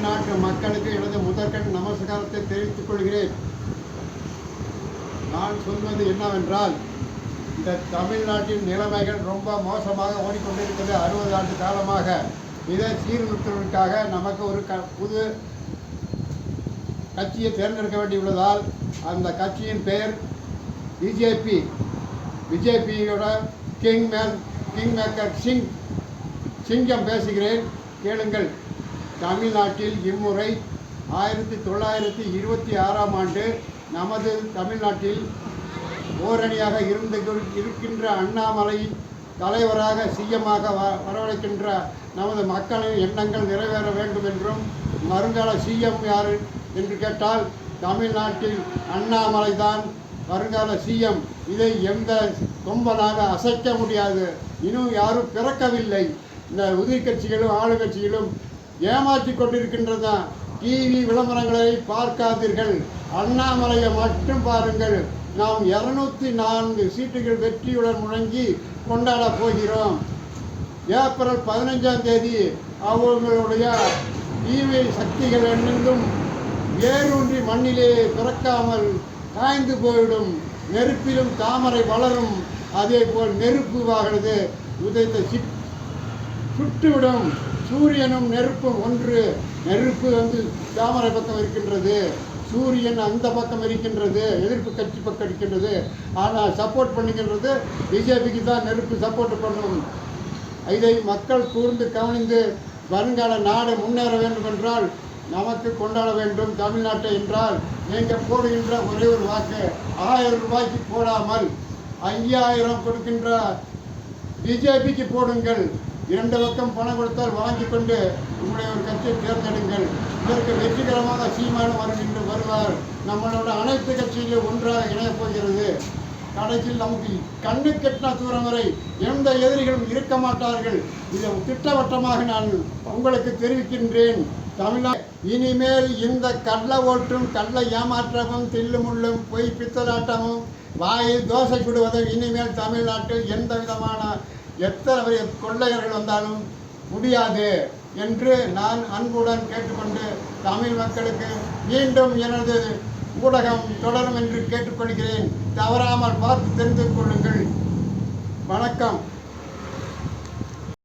தமிழ்நாட்டு மக்களுக்கு எனது முதற்கண் நமஸ்காரத்தை தெரிவித்துக் கொள்கிறேன். நான் சொல்வது என்னவென்றால், இந்த தமிழ்நாட்டின் நிலைமைகள் ரொம்ப மோசமாக ஓடிக்கொண்டிருக்கிறது. 60 ஆண்டு காலமாக இதை சீர்திருத்துவதற்காக நமக்கு ஒரு புது கட்சியை தேர்ந்தெடுக்க வேண்டியுள்ளதால் அந்த கட்சியின் பெயர் பிஜேபி. பிஜேபியோட கிங் மேக்கர் சிங்கம் பேசுகிறேன், கேளுங்கள். தமிழ்நாட்டில் இம்முறை 1926ஆம் ஆண்டு நமது தமிழ்நாட்டில் ஓரணியாக இருக்கின்ற அண்ணாமலை தலைவராக சிஎம்மாக வரவழைக்கின்ற நமது மக்களின் எண்ணங்கள் நிறைவேற வேண்டும் என்றும், வருங்கால சிஎம் யார் என்று கேட்டால் தமிழ்நாட்டில் அண்ணாமலை தான் வருங்கால சிஎம். இதை எந்த கொம்பனாக அசைக்க முடியாது. இன்னும் யாரும் பிறக்கவில்லை. இந்த உதிர்கட்சிகளும் ஆளுங்கட்சிகளும் ஏமாற்றி கொண்டிருக்கின்றதான். டிவி விளம்பரங்களை பார்க்காதீர்கள், அண்ணாமலையை மட்டும் பாருங்கள். நாம் 204 சீட்டுகள் வெற்றியுடன் முழங்கி கொண்டாட போகிறோம். ஏப்ரல் 15ஆம் தேதி அவர்களுடைய தீமை சக்திகள் என்னும் வேரூன்றி மண்ணிலே பிறக்காமல் காய்ந்து போய்விடும். நெருப்பிலும் தாமரை வளரும். அதே போல் நெருப்பு ஆகிறது, உதயத்தை சுட்டுவிடும். சூரியனும் நெருப்பும் ஒன்று. நெருப்பு தாமரை பக்கம் இருக்கின்றது, சூரியன் அந்த பக்கம் இருக்கின்றது, எதிர்ப்பு கட்சி பக்கம் இருக்கின்றது. ஆனால் சப்போர்ட் பண்ணிக்கின்றது பிஜேபிக்கு தான். நெருப்பு சப்போர்ட் பண்ணும். இதை மக்கள் கூர்ந்து கவனித்து வருங்கால நாடு முன்னேற வேண்டும் என்றால் நமக்கு கொண்டாட வேண்டும் தமிழ்நாட்டை என்றால் நீங்கள் போடுகின்ற ஒரே ஒரு வாக்கு 1000 ரூபாய்க்கு போடாமல் 5000 கொடுக்கின்ற பிஜேபிக்கு போடுங்கள். 2 பக்கம் பணம் கொடுத்தால் வாங்கி கொண்டு உங்களுடைய ஒரு கட்சியை தேர்ந்தெடுங்கள். இதற்கு வெற்றிகரமாக சீமானும் வருவார். நம்மளோட அனைத்து கட்சியிலும் ஒன்றாக இணையப் போகிறது. கடைசியில் நமக்கு கண்ணு கெட்டின தூரம் வரை எந்த எதிரிகளும் இருக்க மாட்டார்கள். இதை திட்டவட்டமாக நான் உங்களுக்கு தெரிவிக்கின்றேன். தமிழ்நாடு இனிமேல் இந்த கள்ள ஓட்டும், கள்ள ஏமாற்றமும், தில்லுமுள்ளும், பொய் பித்தலாட்டமும், வாயில் தோசை சுடுவதும் இனிமேல் தமிழ்நாட்டில் எந்த விதமான எத்தனை கொள்ளையர்கள் வந்தாலும் முடியாது என்று நான் அன்புடன் கேட்டுக்கொண்டு தமிழ் மக்களுக்கு மீண்டும் எனது ஊடகம் தொடரும் என்று கேட்டுக்கொள்கிறேன். தவறாமல் பார்த்து தெரிந்து கொள்ளுங்கள். வணக்கம்.